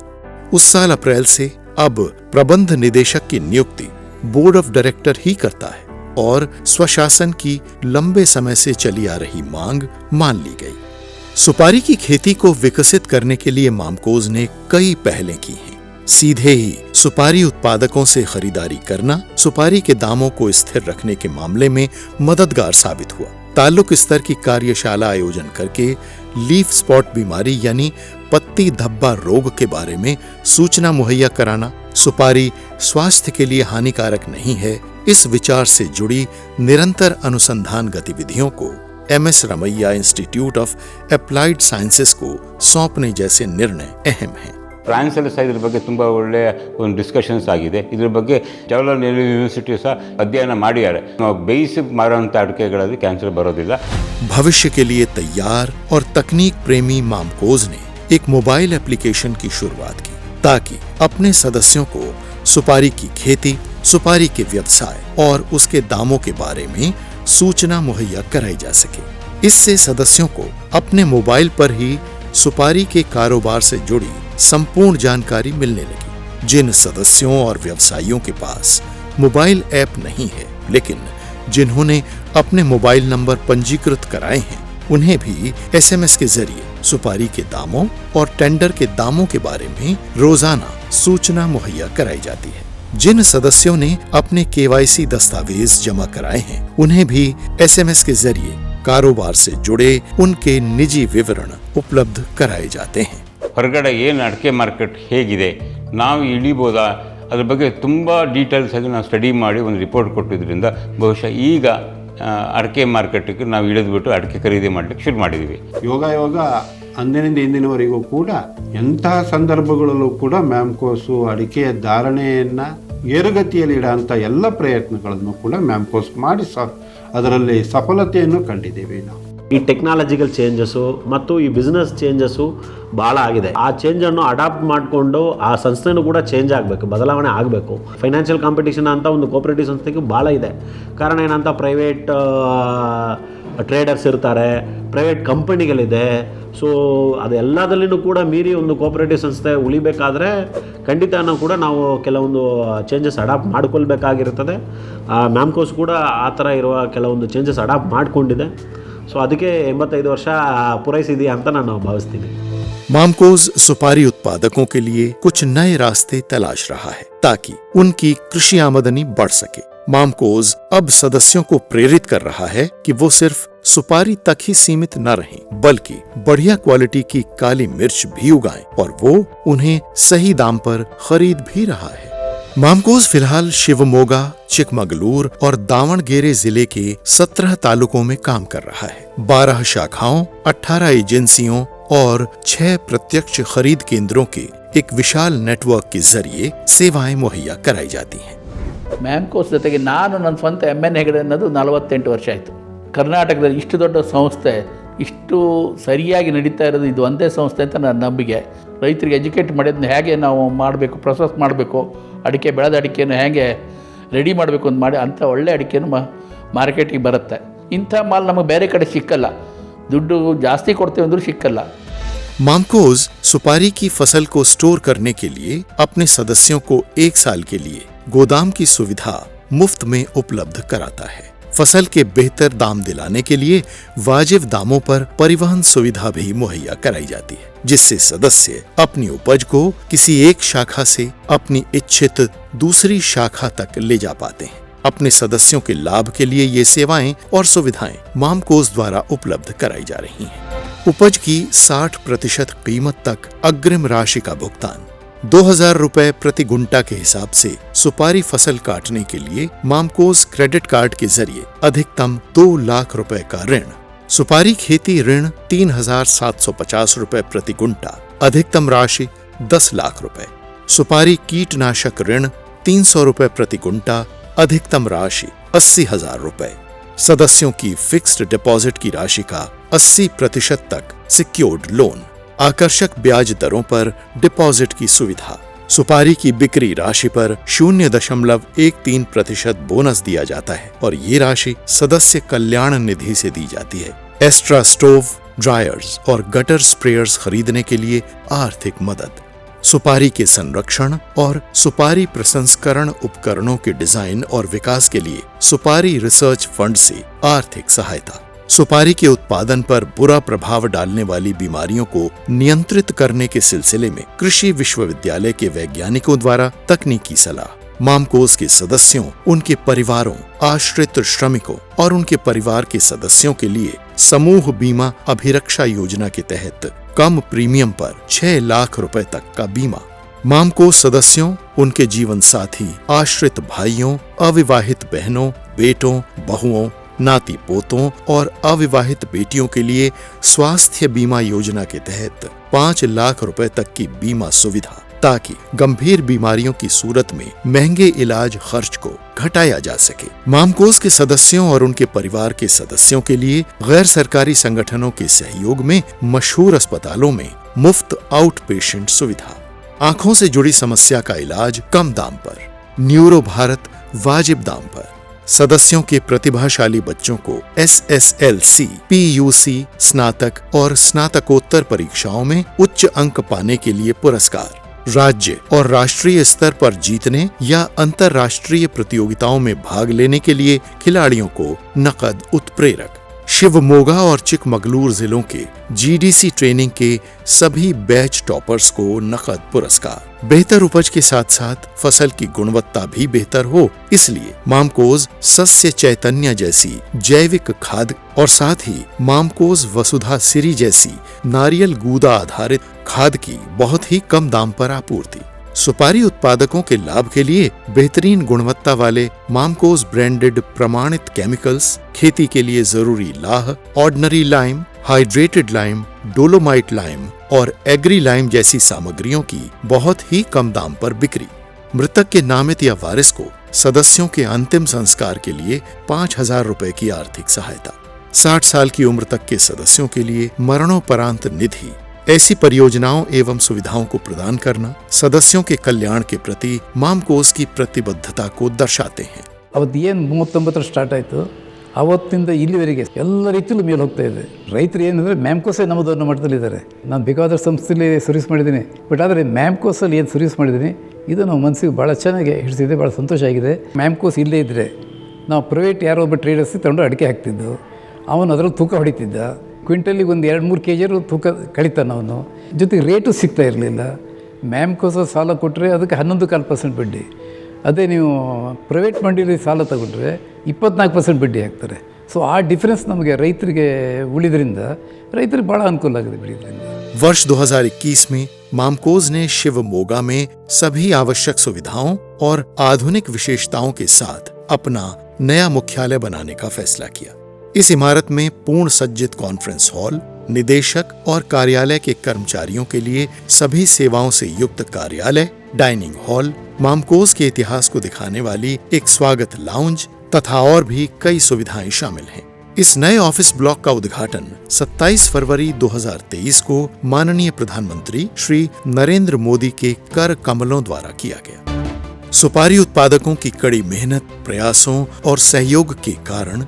Speaker 1: उस साल अप्रैल से अब प्रबंध निदेशक की नियुक्ति बोर्ड ऑफ डायरेक्टर ही करता है और स्वशासन की लंबे समय से चली आ रही मांग मान ली गई. सुपारी की खेती को विकसित करने के लिए मामकोज ने कई पहलें की हैं. सीधे ही सुपारी उत्पादकों से खरीदारी करना सुपारी के दामों को स्थिर रखने के मामले में मददगार साबित हुआ. ताल्लुक स्तर की कार्यशाला आयोजन करके लीफ स्पॉट बीमारी यानी पत्ती धब्बा रोग के बारे में सूचना मुहैया कराना सुपारी स्वास्थ्य के लिए हानिकारक नहीं है, इस विचार से जुड़ी निरंतर अनुसंधान गतिविधियों को MS Ramaiah institute of applied sciences को सौंपने जैसे निर्णय अहम हैं.
Speaker 3: ಫ್ರಾನ್ಸಲ್ಲಿ ಸಹ ಇದ್ರ ಬಗ್ಗೆ ತುಂಬ ಒಳ್ಳೆಯ ಒಂದು ಡಿಸ್ಕಷನ್ಸ್ ಆಗಿದೆ. ಇದ್ರ ಬಗ್ಗೆ ಜವಾಹರ್ಲಾಲ್ ನೆಹರು ಯೂನಿವರ್ಸಿಟಿ ಸಹ ಅಧ್ಯಯನ ಮಾಡಿದ್ದಾರೆ. ನಾವು ಬೇಯಿಸಿ ಮಾರುವಂಥ ಅಡಿಕೆಗಳಲ್ಲಿ ಕ್ಯಾನ್ಸರ್ ಬರೋದಿಲ್ಲ.
Speaker 1: भविष्य के लिए तैयार और तकनीक प्रेमी मामकोज ने एक मोबाइल एप्लीकेशन की शुरुआत की. ताकि अपने सदस्यों को सुपारी की खेती, सुपारी के व्यवसाय और उसके दामों के बारे में सूचना मुहैया कराई जा सके। इससे सदस्यों को अपने मोबाइल पर ही सुपारी के कारोबार से जुड़ी संपूर्ण जानकारी मिलने लगी। जिन सदस्यों और व्यवसायियों के पास मोबाइल ऐप नहीं है, लेकिन जिन्होंने अपने मोबाइल नंबर पंजीकृत कराए हैं, उन्हें भी SMS के जरिए सुपारी के दामों और टेंडर के दामों के बारे में रोजाना सूचना मुहैया कराई जाती है। जिन सदस्यों ने अपने KYC दस्तावेज जमा कराए हैं, उन्हें भी SMS के जरिए कारोबार से जुड़े उनके निजी विवरण उपलब्ध कराए जाते हैं।
Speaker 11: ಹೊರಗಡೆ ಏನು ಅಡಿಕೆ ಮಾರ್ಕೆಟ್ ಹೇಗಿದೆ, ನಾವು ಇಳಿಬೋದಾ, ಅದ್ರ ಬಗ್ಗೆ ತುಂಬ ಡೀಟೇಲ್ಸ್ ಆಗಿ ನಾವು ಸ್ಟಡಿ ಮಾಡಿ ಒಂದು ರಿಪೋರ್ಟ್ ಕೊಟ್ಟಿದ್ದರಿಂದ ಬಹುಶಃ ಈಗ ಅಡಿಕೆ ಮಾರ್ಕೆಟಿಗೆ ನಾವು ಇಳಿದ್ಬಿಟ್ಟು ಅಡಿಕೆ ಖರೀದಿ ಮಾಡಲಿಕ್ಕೆ ಶುರು ಮಾಡಿದ್ದೀವಿ.
Speaker 12: ಯೋಗ ಅಂದಿನಿಂದ ಇಂದಿನವರೆಗೂ ಕೂಡ ಎಂತಹ ಸಂದರ್ಭಗಳಲ್ಲೂ ಕೂಡ ಮ್ಯಾಮ್ಕೋಸು ಅಡಿಕೆಯ ಧಾರಣೆಯನ್ನು ಏರುಗತಿಯಲ್ಲಿ ಇಡೋಂಥ ಎಲ್ಲ ಪ್ರಯತ್ನಗಳನ್ನು ಕೂಡ ಮ್ಯಾಮ್ಕೋಸ್ ಮಾಡಿ ಅದರಲ್ಲಿ ಸಫಲತೆಯನ್ನು ಕಂಡಿದ್ದೇವೆ ನಾವು.
Speaker 13: ಈ ಟೆಕ್ನಾಲಜಿಕಲ್ ಚೇಂಜಸ್ಸು ಮತ್ತು ಈ ಬಿಸ್ನೆಸ್ ಚೇಂಜಸ್ಸು ಭಾಳ ಆಗಿದೆ. ಆ ಚೇಂಜನ್ನು ಅಡಾಪ್ಟ್ ಮಾಡಿಕೊಂಡು ಆ ಸಂಸ್ಥೆನೂ ಕೂಡ ಚೇಂಜ್ ಆಗಬೇಕು, ಬದಲಾವಣೆ ಆಗಬೇಕು. ಫೈನಾನ್ಷಿಯಲ್ ಕಾಂಪಿಟೇಷನ್ ಅಂತ ಒಂದು ಕೋಆಪರೇಟಿವ್ ಸಂಸ್ಥೆಗೆ ಭಾಳ ಇದೆ. ಕಾರಣ ಏನಂತ, ಪ್ರೈವೇಟ್ ಟ್ರೇಡರ್ಸ್ ಇರ್ತಾರೆ, ಪ್ರೈವೇಟ್ ಕಂಪನಿಗಳಿದೆ. ಸೊ ಅದೆಲ್ಲದಲ್ಲಿನೂ ಕೂಡ ಮೀರಿ ಒಂದು ಕೋಆಪರೇಟಿವ್ ಸಂಸ್ಥೆ ಉಳಿಬೇಕಾದ್ರೆ ಖಂಡಿತ ಕೂಡ ನಾವು ಕೆಲವೊಂದು ಚೇಂಜಸ್ ಅಡಾಪ್ಟ್ ಮಾಡ್ಕೊಳ್ಬೇಕಾಗಿರ್ತದೆ. ಮ್ಯಾಮ್ಕೋಸ್ ಕೂಡ ಆ ಥರ ಇರುವ ಕೆಲವೊಂದು ಚೇಂಜಸ್ ಅಡಾಪ್ಟ್ ಮಾಡಿಕೊಂಡಿದೆ. ಸೊ ಅದಕ್ಕೆ 85 ವರ್ಷ ಪೂರೈಸಿದೆಯಾ ಅಂತ ನಾನು ಭಾವಿಸ್ತೀನಿ.
Speaker 1: मामकोज सुपारी उत्पादकों के लिए कुछ नए रास्ते तलाश रहा है ताकि उनकी कृषि आमदनी बढ़ सके। मामकोज अब सदस्यों को प्रेरित कर रहा है कि वो सिर्फ सुपारी तक ही सीमित न रहें, बल्कि बढ़िया क्वालिटी की काली मिर्च भी उगाएं और वो उन्हें सही दाम पर खरीद भी रहा है। मामकोज फिलहाल शिवमोगा, चिकमगलूर और दावणगेरे जिले के 17 तालुकों में काम कर रहा है। 12 शाखाओं, 18 एजेंसियों और 6 प्रत्यक्ष खरीद केंद्रों के एक विशाल नेटवर्क के जरिए सेवाएं मुहैया कराई जाती हैं।
Speaker 14: ಮ್ಯಾಮ್ಕೋಸ್ ಜೊತೆಗೆ ನಾನು ನನ್ನ ಸ್ವಂತ MN ಹೆಗಡೆ ಅನ್ನೋದು 48 ವರ್ಷ ಆಯಿತು. ಕರ್ನಾಟಕದಲ್ಲಿ ಇಷ್ಟು ದೊಡ್ಡ ಸಂಸ್ಥೆ ಇಷ್ಟು ಸರಿಯಾಗಿ ನಡೀತಾ ಇರೋದು ಇದು ಒಂದೇ ಸಂಸ್ಥೆ ಅಂತ ನನ್ನ ನಂಬಿಕೆ. ರೈತರಿಗೆ ಎಜುಕೇಟ್ ಮಾಡೋದನ್ನ ಹೇಗೆ ನಾವು ಮಾಡಬೇಕು, ಪ್ರೊಸೆಸ್ ಮಾಡಬೇಕು, ಅಡಿಕೆ ಬೆಳೆದ ಅಡಿಕೆಯನ್ನು ಹೇಗೆ ರೆಡಿ ಮಾಡಬೇಕು ಅಂತ ಮಾಡಿ ಅಂಥ ಒಳ್ಳೆ ಅಡಿಕೆಯನ್ನು ಮಾರ್ಕೆಟಿಗೆ ಬರುತ್ತೆ. ಇಂಥ ಮಾಲ್ ನಮಗೆ ಬೇರೆ ಕಡೆ ಸಿಕ್ಕಲ್ಲ, ದುಡ್ಡು ಜಾಸ್ತಿ ಕೊಡ್ತೇವೆ ಅಂದರೂ ಸಿಕ್ಕಲ್ಲ.
Speaker 1: मामकोज सुपारी की फसल को स्टोर करने के लिए अपने सदस्यों को 1 साल के लिए गोदाम की सुविधा मुफ्त में उपलब्ध कराता है। फसल के बेहतर दाम दिलाने के लिए वाजिब दामों पर परिवहन सुविधा भी मुहैया कराई जाती है, जिससे सदस्य अपनी उपज को किसी एक शाखा से अपनी इच्छित दूसरी शाखा तक ले जा पाते हैं। अपने सदस्यों के लाभ के लिए ये सेवाएं और सुविधाएं मामकोज द्वारा उपलब्ध कराई जा रही हैं। उपज की 60% कीमत तक अग्रिम राशि का भुगतान, 2000 रुपए प्रति गुंटा के हिसाब से सुपारी फसल काटने के लिए मामकोज क्रेडिट कार्ड के जरिए अधिकतम 2 लाख रुपए का ऋण, सुपारी खेती ऋण 3750 रुपए प्रति गुंटा, अधिकतम राशि 10 लाख रुपए, सुपारी कीटनाशक ऋण 300 रुपए प्रति गुंटा, अधिकतम राशि 80,000 रुपए, सदस्यों की फिक्स्ड डिपॉजिट की राशि का 80% तक सिक्योर्ड लोन, आकर्षक ब्याज दरों पर डिपॉजिट की सुविधा, सुपारी की बिक्री राशि पर 0.13% बोनस दिया जाता है और ये राशि सदस्य कल्याण निधि से दी जाती है। एक्स्ट्रा स्टोव, ड्रायर्स और गटर स्प्रेयर्स खरीदने के लिए आर्थिक मदद, सुपारी के संरक्षण और सुपारी प्रसंस्करण उपकरणों के डिजाइन और विकास के लिए सुपारी रिसर्च फंड से आर्थिक सहायता, सुपारी के उत्पादन पर बुरा प्रभाव डालने वाली बीमारियों को नियंत्रित करने के सिलसिले में कृषि विश्वविद्यालय के वैज्ञानिकों द्वारा तकनीकी सलाह, मामकोज के सदस्यों, उनके परिवारों, आश्रित श्रमिकों और उनके परिवार के सदस्यों के लिए समूह बीमा अभिरक्षा योजना के तहत कम प्रीमियम पर 6 लाख रुपए तक का बीमा, मामकोज सदस्यों, उनके जीवन साथी, आश्रित भाइयों, अविवाहित बहनों, बेटों, बहुओं, नाती पोतों और अविवाहित बेटियों के लिए स्वास्थ्य बीमा योजना के तहत 5 लाख रुपए तक की बीमा सुविधा, ताकि गंभीर बीमारियों की सूरत में महंगे इलाज खर्च को घटाया जा सके। मामकोज के सदस्यों और उनके परिवार के सदस्यों के लिए गैर सरकारी संगठनों के सहयोग में मशहूर अस्पतालों में मुफ्त आउट पेशेंट सुविधा, आंखों से जुड़ी समस्या का इलाज कम दाम पर, न्यूरो भारत वाजिब दाम पर, सदस्यों के प्रतिभाशाली बच्चों को SSLC, PUC, स्नातक और स्नातकोत्तर परीक्षाओं में उच्च अंक पाने के लिए पुरस्कार, राज्य और राष्ट्रीय स्तर पर जीतने या अंतर्राष्ट्रीय प्रतियोगिताओं में भाग लेने के लिए खिलाड़ियों को नकद उत्प्रेरक, शिवमोगा और चिकमगलूर जिलों के GDC ट्रेनिंग के सभी बैच टॉपर्स को नकद पुरस्कार। बेहतर उपज के साथ साथ फसल की गुणवत्ता भी बेहतर हो, इसलिए मामकोज सस्य चैतन्य जैसी जैविक खाद और साथ ही मामकोज वसुधा सिरी जैसी नारियल गूदा आधारित खाद की बहुत ही कम दाम पर आपूर्ति। सुपारी उत्पादकों के लाभ के लिए बेहतरीन गुणवत्ता वाले मामकोज ब्रांडेड प्रमाणित केमिकल्स, खेती के लिए जरूरी लाह, ordinary lime, hydrated lime, dolomite lime और एग्री लाइम जैसी सामग्रियों की बहुत ही कम दाम पर बिक्री। मृतक के नामित या वारिस को सदस्यों के अंतिम संस्कार के लिए 5,000 रुपए की आर्थिक सहायता। 60 साल की उम्र तक के सदस्यों के लिए मरणोपरांत निधि। ऐसी परियोजनाओं एवं सुविधाओं को प्रदान करना सदस्यों के कल्याण के प्रति मामकोस की प्रतिबद्धता को दर्शाते हैं।
Speaker 15: ಅವತ್ತು ಏನು 39 ಸ್ಟಾರ್ಟ್ ಆಯಿತು, ಅವತ್ತಿಂದ ಇಲ್ಲಿವರೆಗೆ ಎಲ್ಲ ರೀತಿಯಲ್ಲೂ ಮೇಲೆ ಹೋಗ್ತಾ ಇದೆ. ರೈತರು ಏನಂದರೆ ಮ್ಯಾಮ್ಕೋಸೇ ನಮ್ಮ ದೊಡ್ಡ ಮಟ್ಟದಲ್ಲಿದ್ದಾರೆ. ನಾನು ಬೇಕಾದಷ್ಟು ಸಂಸ್ಥೆಯಲ್ಲಿ ಸರ್ವಿಸ್ ಮಾಡಿದ್ದೀನಿ, ಬಟ್ ಆದರೆ ಮ್ಯಾಮ್ಕೋಸಲ್ಲಿ ಏನು ಸರ್ವಿಸ್ ಮಾಡಿದ್ದೀನಿ ಇದು ನಮ್ಮ ಮನಸ್ಸಿಗೆ ಭಾಳ ಚೆನ್ನಾಗಿ ಹಿಡಿಸಿದೆ, ಭಾಳ ಸಂತೋಷ ಆಗಿದೆ. ಮ್ಯಾಮ್ಕೋಸ್ ಇಲ್ಲೇ ಇದ್ದರೆ ನಾವು ಪ್ರೈವೇಟ್ ಯಾರೋ ಒಬ್ಬ ಟ್ರೇಡರ್ಸಿಗೆ ತಗೊಂಡು ಅಡಿಕೆ ಹಾಕ್ತಿದ್ದು, ಅವನು ಅದರಲ್ಲಿ ತೂಕ ಹೊಡಿತಿದ್ದ, ಕ್ವಿಂಟಲಿಗೆ ಒಂದು 2-3 kg ತೂಕ ಕಳಿತಾನೆ ಅವನು, ಜೊತೆಗೆ ರೇಟು ಸಿಗ್ತಾ ಇರಲಿಲ್ಲ. ಮ್ಯಾಮ್ಕೋಸ ಸಾಲ ಕೊಟ್ಟರೆ ಅದಕ್ಕೆ 11.25% ಬಡ್ಡಿ, ಅದೇ ನೀವು ಪ್ರೈವೇಟ್ ಮಂಡಿಲಿ ಸಾಲ ತಗೊಂಡ್ರೆ 24% ಬಡ್ಡಿ ಹಾಕ್ತಾರೆ. ಸೊ ಆ ಡಿಫರೆನ್ಸ್ ನಮಗೆ ರೈತರಿಗೆ ಉಳಿದ್ರಿಂದ ರೈತರಿಗೆ ಭಾಳ ಅನುಕೂಲ ಆಗಿದೆ ಬಿಡಿದ್ರಿಂದ।
Speaker 1: वर्ष 2021 में मामकोज ने शिवमोगा में सभी आवश्यक सुविधाओं और आधुनिक विशेषताओं के साथ अपना नया मुख्यालय बनाने का फैसला किया। इस इमारत में पूर्ण सज्जित कॉन्फ्रेंस हॉल, निदेशक और कार्यालय के कर्मचारियों के लिए सभी सेवाओं से युक्त कार्यालय, डाइनिंग हॉल, मामकोज के इतिहास को दिखाने वाली एक स्वागत लाउंज तथा और भी कई सुविधाएं शामिल हैं। इस नए ऑफिस ब्लॉक का उद्घाटन 27 फरवरी 2023 को माननीय प्रधानमंत्री श्री नरेंद्र मोदी के कर कमलों द्वारा किया गया। सुपारी उत्पादकों की कड़ी मेहनत, प्रयासों और सहयोग के कारण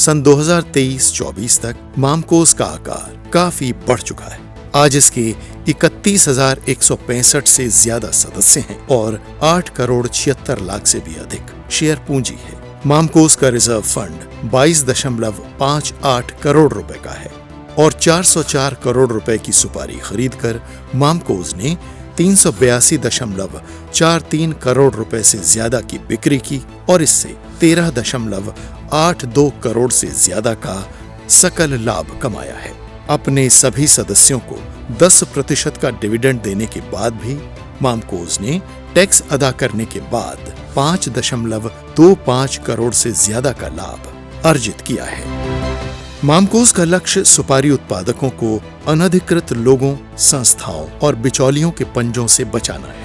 Speaker 1: सन 2023-24 तक मामकोज का आकार काफी बढ़ चुका है। आज इसके 31,165 से ज्यादा सदस्य हैं और 8,76,00,000 से भी अधिक शेयर पूंजी है। मामकोज का रिजर्व फंड 22.58 करोड़ रुपए का है और 404 करोड़ रुपए की सुपारी खरीदकर मामकोज ने 382.43 करोड़ रुपए से ज्यादा की बिक्री की और इससे 13.82 करोड़ से ज्यादा का सकल लाभ कमाया है। अपने सभी सदस्यों को 10% का डिविडेंड देने के बाद भी मामकोज ने टैक्स अदा करने के बाद 5.25 करोड़ से ज्यादा का लाभ अर्जित किया है। मामकोज का लक्ष्य सुपारी उत्पादकों को अनधिकृत लोगों, संस्थाओं और बिचौलियों के पंजों से बचाना है।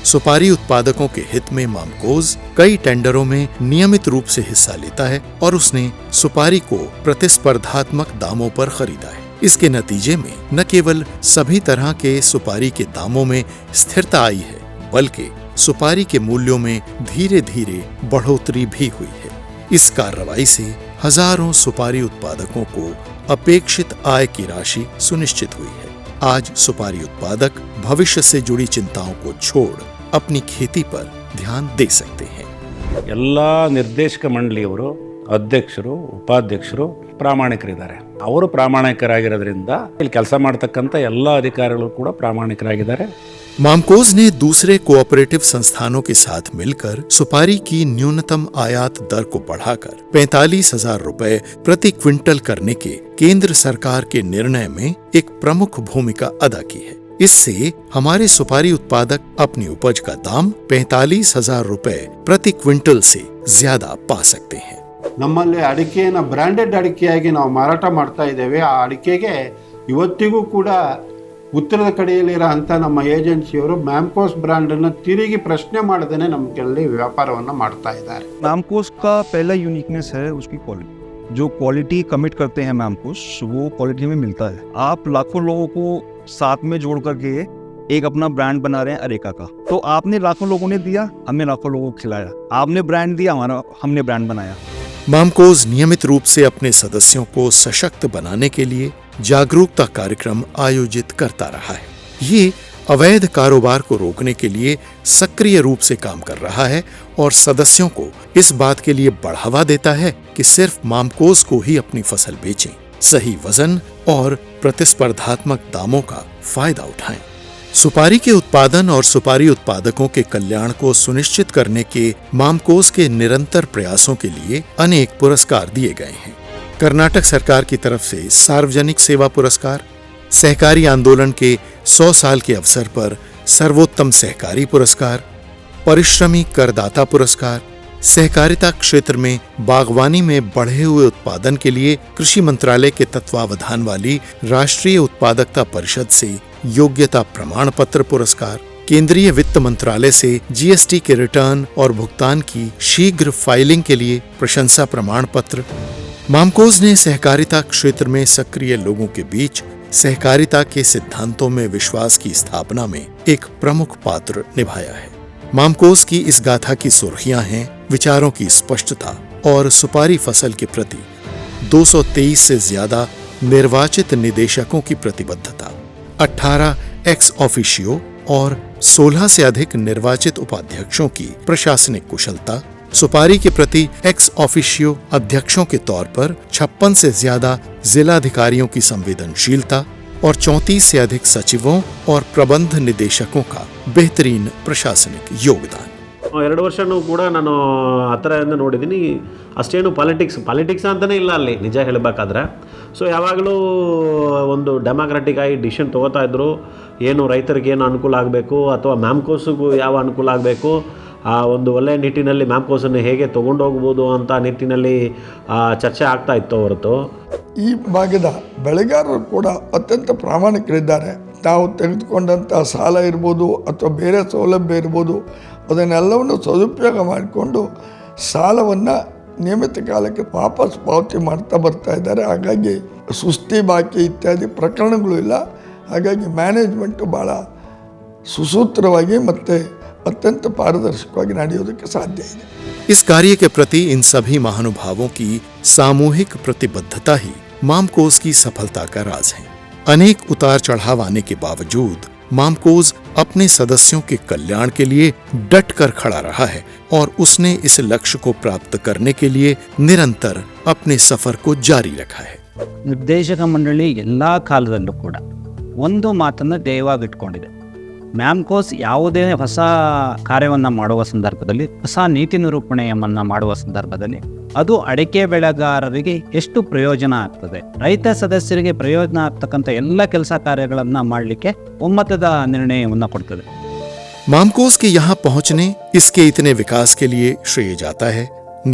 Speaker 1: सुपारी उत्पादकों के हित में मामकोज कई टेंडरों में नियमित रूप से हिस्सा लेता है और उसने सुपारी को प्रतिस्पर्धात्मक दामों पर खरीदा है। इसके नतीजे में न केवल सभी तरह के सुपारी के दामों में स्थिरता आई है, बल्कि सुपारी के मूल्यों में धीरे धीरे बढ़ोतरी भी हुई है। इस कार्रवाई से हजारों सुपारी उत्पादकों को अपेक्षित आय की राशि सुनिश्चित हुई है। आज सुपारी उत्पादक भविष्य से जुड़ी चिंताओं को छोड़ अपनी खेती पर ध्यान दे सकते हैं।
Speaker 5: ಎಲ್ಲ ನಿರ್ದೇಶಕ ಮಂಡಳಿಯವರು, ಅಧ್ಯಕ್ಷರು, ಉಪಾಧ್ಯಕ್ಷರು ಪ್ರಾಮಾಣಿಕರಿದ್ದಾರೆ. ಅವರು ಪ್ರಾಮಾಣಿಕರಾಗಿರೋದ್ರಿಂದ ಇಲ್ಲಿ ಕೆಲಸ ಮಾಡ್ತಕ್ಕಂಥ ಎಲ್ಲ ಅಧಿಕಾರಿಗಳು ಕೂಡ ಪ್ರಾಮಾಣಿಕರಾಗಿದ್ದಾರೆ.
Speaker 1: मामकोज ने दूसरे कोऑपरेटिव संस्थानों के साथ मिलकर सुपारी की न्यूनतम आयात दर को बढ़ाकर 45,000 रुपए प्रति क्विंटल करने के केंद्र सरकार के निर्णय में एक प्रमुख भूमिका अदा की है। इससे हमारे सुपारी उत्पादक अपनी उपज का दाम 45,000 रुपए प्रति क्विंटल से ज्यादा पा सकते हैं।
Speaker 12: ನಮ್ಮಲ್ಲಿ ಅಡಿಕೆಯನ್ನು ಬ್ರ್ಯಾಂಡೆಡ್ ಅಡಿಕೆಯಾಗಿ ನಾವು ಮಾರಾಟ ಮಾಡ್ತಾ ಇದ್ದೇವೆ. ಆ ಅಡಿಕೆಗೆ ಇವತ್ತಿಗೂ ಕೂಡ ಉತ್ತರದ ಕಡೆಯಲ್ಲಿರೋ ಅಂಥ ನಮ್ಮ ಏಜೆನ್ಸಿಯವರು ಮ್ಯಾಮ್ಕೋಸ್ ಬ್ರ್ಯಾಂಡನ್ನು ತಿರುಗಿ ಪ್ರಶ್ನೆ ಮಾಡದೇನೆ ನಮ್ಮಲ್ಲಿ ವ್ಯಾಪಾರವನ್ನು ಮಾಡ್ತಾ ಇದ್ದಾರೆ.
Speaker 8: मैमकोस का पहला यूनिकनेस है उसकी क्वालिटी। जो क्वालिटी कमिट करते हैं मैमकोस, वो क्वालिटी में मिलता है। आप लाखों लोगों को साथ में जोड़ करके एक अपना ब्रांड बना रहे हैं अरेका का। तो आपने लाखों लोगों ने दिया, हमने लाखों लोगों को खिलाया। आपने ब्रांड दिया, हमने ब्रांड बनाया।
Speaker 1: मामकोस नियमित रूप से अपने सदस्यों को सशक्त बनाने के लिए जागरूकता कार्यक्रम आयोजित करता रहा है। ये अवैध कारोबार को रोकने के लिए सक्रिय रूप से काम कर रहा है और सदस्यों को इस बात के लिए बढ़ावा देता है कि सिर्फ मामकोस को ही अपनी फसल बेचें, सही वजन और प्रतिस्पर्धात्मक दामों का फायदा उठाएं। सुपारी के उत्पादन और सुपारी उत्पादकों के कल्याण को सुनिश्चित करने के मामकोस के निरंतर प्रयासों के लिए अनेक पुरस्कार दिए गए हैं। कर्नाटक सरकार की तरफ से सार्वजनिक सेवा पुरस्कार, सहकारी आंदोलन के 100 साल के अवसर पर सर्वोत्तम सहकारी पुरस्कार, परिश्रमी करदाता पुरस्कार, सहकारिता क्षेत्र में बागवानी में बढ़े हुए उत्पादन के लिए कृषि मंत्रालय के तत्वावधान वाली राष्ट्रीय उत्पादकता परिषद से योग्यता प्रमाण पत्र पुरस्कार, केंद्रीय वित्त मंत्रालय से जीएसटी के रिटर्न और भुगतान की शीघ्र फाइलिंग के लिए प्रशंसा प्रमाण पत्र। मामकोस ने सहकारिता क्षेत्र में सक्रिय लोगों के बीच सहकारिता के सिद्धांतों में विश्वास की स्थापना में एक प्रमुख पात्र निभाया है। मामकोस की इस गाथा की सुर्खियां हैं विचारों की स्पष्टता और सुपारी फसल के प्रति 223 से ज्यादा निर्वाचित निदेशकों की प्रतिबद्धता, 18 एक्स ऑफिशियो और 16 से अधिक निर्वाचित उपाध्यक्षों की प्रशासनिक कुशलता, सुपारी के प्रति एक्स ऑफिशियो अध्यक्षों के तौर पर 56 से ज्यादा जिलाधिकारियों की संवेदनशीलता और 34 से अधिक सचिवों और प्रबंध निदेशकों का बेहतरीन प्रशासनिक योगदान।
Speaker 13: 2 ವರ್ಷನೂ ಕೂಡ ನಾನು ಹತ್ತಿರದಿಂದ ನೋಡಿದ್ದೀನಿ. ಅಷ್ಟೇನು ಪಾಲಿಟಿಕ್ಸ್ ಅಂತಲೇ ಇಲ್ಲ ಅಲ್ಲಿ ನಿಜ ಹೇಳಬೇಕಾದ್ರೆ. ಸೊ ಯಾವಾಗಲೂ ಒಂದು ಡೆಮಾಕ್ರೆಟಿಕ್ ಆಗಿ ಡಿಸಿಷನ್ ತೊಗೋತಾ ಇದ್ದರು. ಏನು ರೈತರಿಗೆ ಏನು ಅನುಕೂಲ ಆಗಬೇಕು ಅಥವಾ ಮ್ಯಾಮ್ಕೋಸ್ಗೂ ಯಾವ ಅನುಕೂಲ ಆಗಬೇಕು, ಆ ಒಂದು ಒಳ್ಳೆಯ ನಿಟ್ಟಿನಲ್ಲಿ ಮ್ಯಾಮ್ಕೋಸನ್ನು ಹೇಗೆ ತೊಗೊಂಡೋಗ್ಬೋದು ಅಂತ ನಿಟ್ಟಿನಲ್ಲಿ ಚರ್ಚೆ ಆಗ್ತಾ ಇತ್ತು ಹೊರತು.
Speaker 10: ಈ ಭಾಗದ ಬೆಳೆಗಾರರು ಕೂಡ ಅತ್ಯಂತ ಪ್ರಾಮಾಣಿಕರಿದ್ದಾರೆ. ತಾವು ತೆಗೆದುಕೊಂಡಂಥ ಸಾಲ ಇರ್ಬೋದು ಅಥವಾ ಬೇರೆ ಸೌಲಭ್ಯ ಇರ್ಬೋದು, ಅದನ್ನೆಲ್ಲವನ್ನು ಸದುಪಯೋಗ ಮಾಡಿಕೊಂಡು ಸಾಲವನ್ನು ನಿಯಮಿತ ಕಾಲಕ್ಕೆ ವಾಪಸ್ ಪಾವತಿ ಮಾಡ್ತಾ ಬರ್ತಾ ಇದ್ದಾರೆ. ಹಾಗಾಗಿ ಸುಸ್ತಿ ಬಾಕಿ ಇತ್ಯಾದಿ ಪ್ರಕರಣಗಳು ಇಲ್ಲ. ಹಾಗಾಗಿ ಮ್ಯಾನೇಜ್ಮೆಂಟು ಭಾಳ ಸುಸೂತ್ರವಾಗಿ ಮತ್ತು अत्यंत पारदर्शकವಾಗಿ ನಡೆಯೋದಕ್ಕೆ ಸಾಧ್ಯ ಇದೆ।
Speaker 1: इस कार्य के प्रति इन सभी महानुभावों की सामूहिक प्रतिबद्धता ही मामकोस की सफलता का राज है। अनेक उतार चढ़ाव आने के बावजूद मामकोस अपने सदस्यों के कल्याण के लिए डट कर खड़ा रहा है और उसने इस लक्ष्य को प्राप्त करने के लिए निरंतर अपने सफर को जारी रखा है।
Speaker 4: ನಿರ್ದೇಶಕ ಮಂಡಳಿ ಎಲ್ಲ ಕಾಲದಲ್ಲೂ ಕೂಡ ಒಂದು ಮಾತನ್ನು ಧ್ಯೇಯವಾಗಿಟ್ಕೊಂಡಿದೆ. ಮ್ಯಾಮ್ಕೋಸ್ ಯಾವುದೇ ಹೊಸ ಕಾರ್ಯವನ್ನು ಮಾಡುವ ಸಂದರ್ಭದಲ್ಲಿ, ಹೊಸ ನೀತಿ ನಿರೂಪಣೆಯನ್ನು ಮಾಡುವ ಸಂದರ್ಭದಲ್ಲಿ ಅದು ಅಡಿಕೆ ಬೆಳೆಗಾರರಿಗೆ ಎಷ್ಟು ಪ್ರಯೋಜನ ಆಗ್ತದೆ, ರೈತ ಸದಸ್ಯರಿಗೆ ಪ್ರಯೋಜನ ಆಗ್ತಕ್ಕಂಥ ಎಲ್ಲ ಕೆಲಸ ಕಾರ್ಯಗಳನ್ನು ಮಾಡಲಿಕ್ಕೆ ಒಮ್ಮತದ ನಿರ್ಣಯವನ್ನು ಕೊಡ್ತದೆ।
Speaker 1: मामकोस के यहाँ पहुँचने, इसके इतने विकास के लिए श्रेय जाता है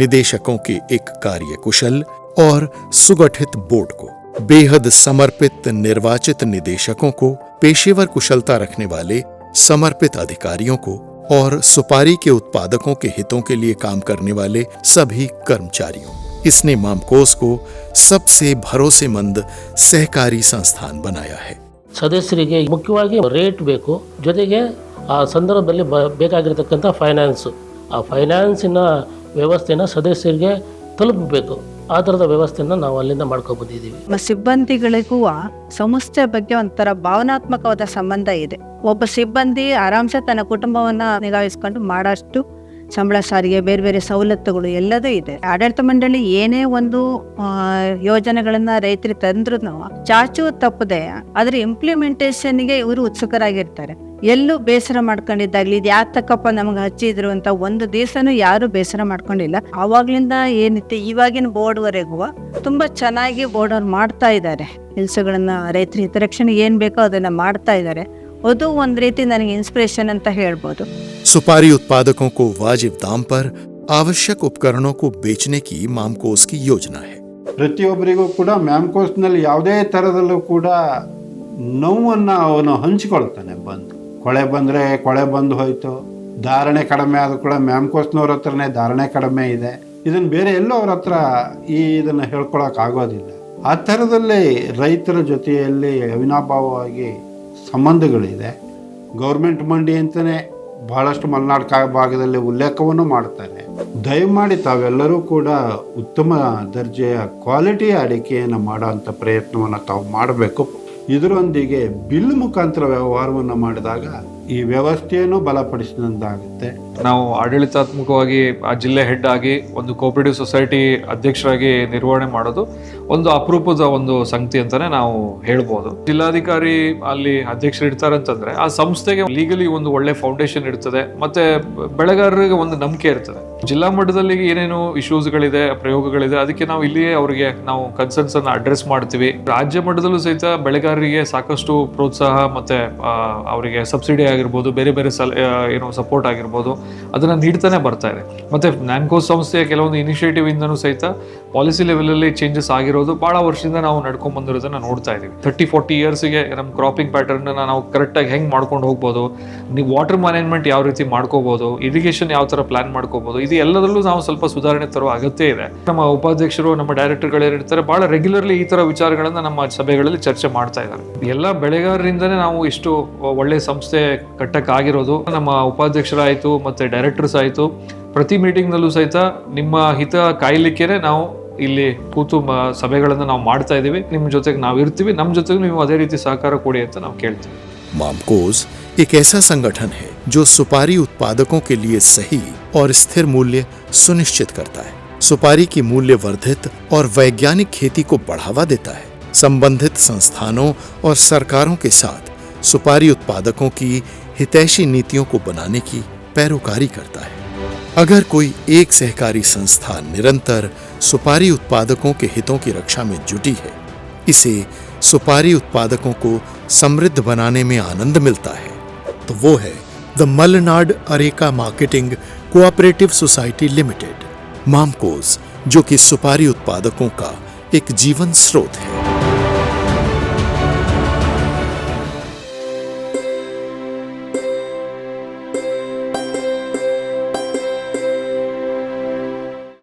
Speaker 1: निदेशकों के एक कार्यकुशल और सुगठित बोर्ड को, बेहद समर्पित निर्वाचित निदेशकों को, पेशेवर कुशलता रखने वाले समर्पित अधिकारियों को और सुपारी के उत्पादकों के हितों के लिए काम करने वाले सभी कर्मचारियों। इसने मामकोस को सबसे भरोसेमंद सहकारी संस्थान बनाया है।
Speaker 16: ಸದಸ್ಯರಿಗೆ ಮುಖ್ಯವಾಗಿ ರೇಟ್ ಬೇಕು, ಜೊತೆಗೆ ಆ ಸಂದರ್ಭದಲ್ಲಿ ಬೇಕಾಗಿರತಕ್ಕಂಥ ಫೈನಾನ್ಸು, ಆ ಫೈನಾನ್ಸಿನ ವ್ಯವಸ್ಥೆನ ಸದಸ್ಯರಿಗೆ ತಲುಪಬೇಕು. ಆ ಥರದ ವ್ಯವಸ್ಥೆಯನ್ನು ನಾವು ಅಲ್ಲಿಂದ ಮಾಡ್ಕೊಬಂದಿದ್ದೀವಿ.
Speaker 17: ನಮ್ಮ ಸಿಬ್ಬಂದಿಗಳಿಗೂ ಸಂಸ್ಥೆ ಬಗ್ಗೆ ಒಂಥರ ಭಾವನಾತ್ಮಕವಾದ ಸಂಬಂಧ ಇದೆ. ಒಬ್ಬ ಸಿಬ್ಬಂದಿ ಆರಾಮ್ಸೆ ತನ್ನ ಕುಟುಂಬವನ್ನು ನಿಗಾಯಿಸ್ಕೊಂಡು ಮಾಡೋಷ್ಟು ಸಂಬಳ ಸಾರಿಗೆ ಬೇರೆ ಬೇರೆ ಸವಲತ್ತುಗಳು ಎಲ್ಲದೂ ಇದೆ. ಆಡಳಿತ ಮಂಡಳಿ ಏನೇ ಒಂದು ಯೋಜನೆಗಳನ್ನ ರೈತರಿಗೆ ತಂದ್ರು ಚಾಚು ತಪ್ಪದೆ ಅದರ ಇಂಪ್ಲಿಮೆಂಟೇಷನ್ಗೆ ಇವರು ಉತ್ಸುಕರಾಗಿರ್ತಾರೆ. ಎಲ್ಲೂ ಬೇಸರ ಮಾಡ್ಕೊಂಡಿದ್ದಾಗ್ಲಿ, ಇದು ಯಾತಕ್ಕಪ್ಪ ನಮ್ಗೆ ಹಚ್ಚಿದ್ರು ಅಂತ ಒಂದು ದಿವಸನೂ ಯಾರು ಬೇಸರ ಮಾಡ್ಕೊಂಡಿಲ್ಲ. ಆವಾಗ್ಲಿಂದ ಏನಿತ್ತು ಇವಾಗಿನ ಬೋರ್ಡ್ವರೆಗೂ ತುಂಬಾ ಚೆನ್ನಾಗಿ ಬೋರ್ಡ್ ಅವ್ರು ಮಾಡ್ತಾ ಇದ್ದಾರೆ. ಕೆಲಸಗಳನ್ನ ರೈತರ ಹಿತರಕ್ಷಣೆ ಏನ್ ಬೇಕೋ ಅದನ್ನ ಮಾಡ್ತಾ ಇದ್ದಾರೆ. ಅದು ಒಂದ್ ರೀತಿ ನನಗೆ ಇನ್ಸ್ಪಿರೇಷನ್ ಅಂತ ಹೇಳ್ಬೋದು।
Speaker 1: सुपारी उत्पादकों को वाजिब दाम पर आवश्यक उपकरणों को बेचने की मामकोस की योजना है।
Speaker 12: ಪ್ರತಿಯೊಬ್ಬರಿಗೂ ಕೂಡ ಮ್ಯಾಮ್ಕೋಸ್ನಲ್ಲಿ ಯಾವುದೇ ಥರದಲ್ಲೂ ಕೂಡ ನೋವನ್ನು ಅವನು ಹಂಚಿಕೊಳ್ತಾನೆ. ಕೊಳೆ ಬಂದರೆ ಕೊಳೆ ಬಂದು ಹೋಯ್ತು, ಧಾರಣೆ ಕಡಿಮೆ ಆದರೂ ಕೂಡ ಮ್ಯಾಮ್ಕೋಸ್ನವ್ರ ಹತ್ರನೇ ಧಾರಣೆ ಕಡಿಮೆ ಇದೆ, ಇದನ್ನು ಬೇರೆ ಎಲ್ಲೋ ಅವ್ರ ಹತ್ರ ಇದನ್ನು ಹೇಳ್ಕೊಳಕ್ಕಾಗೋದಿಲ್ಲ. ಆ ಥರದಲ್ಲೇ ರೈತರ ಜೊತೆಯಲ್ಲಿ ಅವಿನಾಭಾವವಾಗಿ ಸಂಬಂಧಗಳಿದೆ. ಗೌರ್ಮೆಂಟ್ ಮಂಡಿ ಅಂತಲೇ ಬಹಳಷ್ಟು ಮಲೆನಾಡು ಭಾಗದಲ್ಲಿ ಉಲ್ಲೇಖವನ್ನು ಮಾಡ್ತಾರೆ. ದಯಮಾಡಿ ತಾವೆಲ್ಲರೂ ಕೂಡ ಉತ್ತಮ ದರ್ಜೆಯ ಕ್ವಾಲಿಟಿಯ ಅಡಿಕೆಯನ್ನು ಮಾಡೋಂಥ ಪ್ರಯತ್ನವನ್ನು ತಾವು ಮಾಡಬೇಕು. ಇದರೊಂದಿಗೆ ಬಿಲ್ ಮುಖಾಂತರ ವ್ಯವಹಾರವನ್ನು ಮಾಡಿದಾಗ ಈ ವ್ಯವಸ್ಥೆಯನ್ನು ಬಲಪಡಿಸಿದಂತಾಗುತ್ತೆ.
Speaker 18: ನಾವು ಆಡಳಿತಾತ್ಮಕವಾಗಿ ಆ ಜಿಲ್ಲೆ ಹೆಡ್ ಆಗಿ ಒಂದು ಕೋಆಪರೇಟಿವ್ ಸೊಸೈಟಿ ಅಧ್ಯಕ್ಷರಾಗಿ ನಿರ್ವಹಣೆ ಮಾಡೋದು ಒಂದು ಅಪರೂಪದ ಒಂದು ಸಂಗತಿ ಅಂತಾನೆ ನಾವು ಹೇಳ್ಬೋದು. ಜಿಲ್ಲಾಧಿಕಾರಿ ಅಲ್ಲಿ ಅಧ್ಯಕ್ಷರು ಇರ್ತಾರೆ ಅಂತಂದ್ರೆ ಆ ಸಂಸ್ಥೆಗೆ ಲೀಗಲಿ ಒಂದು ಒಳ್ಳೆ ಫೌಂಡೇಶನ್ ಇರ್ತದೆ, ಮತ್ತೆ ಬೆಳೆಗಾರರಿಗೆ ಒಂದು ನಂಬಿಕೆ ಇರ್ತದೆ. ಜಿಲ್ಲಾ ಮಟ್ಟದಲ್ಲಿ ಏನೇನು ಇಶ್ಯೂಸ್ಗಳಿದೆ, ಪ್ರಯೋಗಗಳಿದೆ, ಅದಕ್ಕೆ ನಾವು ಇಲ್ಲಿಯೇ ಅವರಿಗೆ ನಾವು ಕನ್ಸರ್ನ್ಸ್ ಅನ್ನ ಅಡ್ರೆಸ್ ಮಾಡ್ತೀವಿ. ರಾಜ್ಯ ಮಟ್ಟದಲ್ಲೂ ಸಹಿತ ಬೆಳೆಗಾರರಿಗೆ ಸಾಕಷ್ಟು ಪ್ರೋತ್ಸಾಹ ಮತ್ತೆ ಅವರಿಗೆ ಸಬ್ಸಿಡಿ ಆಗಿರ್ಬೋದು, ಬೇರೆ ಬೇರೆ ಏನು ಸಪೋರ್ಟ್ ಆಗಿರ್ಬೋದು, ಅದನ್ನ ನೀಡ್ತಾನೆ ಬರ್ತಾ ಇದೆ. ಮತ್ತೆ ಮ್ಯಾಮ್ಕೋಸ್ ಸಂಸ್ಥೆಯ ಕೆಲವೊಂದು ಇನಿಷಿಯೇಟಿವ್ ಇಂದನೂ ಸಹಿತ ಪಾಲಿಸಿ ಲೆವೆಲಲ್ಲಿ ಚೇಂಜಸ್ ಆಗಿರೋದು ಬಹಳ ವರ್ಷದಿಂದ ನಾವು ನಡ್ಕೊಂಡ್ ಬಂದಿರೋದನ್ನ ನೋಡ್ತಾ ಇದೀವಿ. 30-40 ಇಯರ್ಸ್ಗೆ ನಮ್ಮ ಕ್ರಾಪಿಂಗ್ ಪ್ಯಾಟರ್ನ್ ನಾವು ಕರೆಕ್ಟಾಗಿ ಹೆಂಗ್ ಮಾಡ್ಕೊಂಡು ಹೋಗ್ಬೋದು, ನೀವು ವಾಟರ್ ಮ್ಯಾನೇಜ್ಮೆಂಟ್ ಯಾವ ರೀತಿ ಮಾಡ್ಕೋಬಹುದು, ಇರಿಗೇಷನ್ ಯಾವ ತರ ಪ್ಲಾನ್ ಮಾಡ್ಕೋಬಹುದು, ಇದು ಎಲ್ಲದರಲ್ಲೂ ನಾವು ಸ್ವಲ್ಪ ಸುಧಾರಣೆ ತರುವ ಅಗತ್ಯ ಇದೆ. ನಮ್ಮ ಉಪಾಧ್ಯಕ್ಷರು, ನಮ್ಮ ಡೈರೆಕ್ಟರ್ಗಳು ಏನಿರ್ತಾರೆ, ಬಹಳ ರೆಗ್ಯುಲರ್ಲಿ ಈ ತರ ವಿಚಾರಗಳನ್ನ ನಮ್ಮ ಸಭೆಗಳಲ್ಲಿ ಚರ್ಚೆ ಮಾಡ್ತಾ ಇದ್ದಾರೆ. ಎಲ್ಲ ಬೆಳೆಗಾರರಿಂದನೇ ನಾವು ಇಷ್ಟು ಒಳ್ಳೆ ಸಂಸ್ಥೆ ಕಟ್ಟಕ್ಕಾಗಿರೋದು. ನಮ್ಮ ಉಪಾಧ್ಯಕ್ಷರಾಯಿತು ಮತ್ತೆ ಡೈರೆಕ್ಟರ್ಸ್ ಆಯಿತು, ಪ್ರತಿ ಮೀಟಿಂಗ್ನಲ್ಲೂ ಸಹಿತ ನಿಮ್ಮ ಹಿತ ಕಾಯ್ಲಿಕ್ಕೇನೆ ನಾವು ಇಲ್ಲಿ ಕೂತು ಸಭೆಗಳನ್ನು ನಾವು ಮಾಡ್ತಾ ಇದ್ದೀವಿ. ನಿಮ್ಮ ಜೊತೆಗೆ ನಾವು ಇರ್ತೀವಿ, ನಮ್ಮ ಜೊತೆಗೆ ನೀವು ಅದೇ ರೀತಿ ಸಹಕಾರ ಕೊಡಿ ಅಂತ ನಾವು ಕೇಳ್ತೀವಿ.
Speaker 1: मामकोस एक ऐसा संगठन है जो सुपारी उत्पादकों के लिए सही और स्थिर मूल्य सुनिश्चित करता है, सुपारी की मूल्य वर्धित और वैज्ञानिक खेती को बढ़ावा देता है, संबंधित संस्थानों और सरकारों के साथ सुपारी उत्पादकों की हितैषी नीतियों को बनाने की पैरोकारी करता है। अगर कोई एक सहकारी संस्था निरंतर सुपारी उत्पादकों के हितों की रक्षा में जुटी है, इसे सुपारी उत्पादकों को समृद्ध बनाने में आनंद मिलता है, तो वो है the Malnad areca marketing cooperative society limited, Mamcos, जो कि सुपारी उत्पादकों का एक जीवन स्रोत है।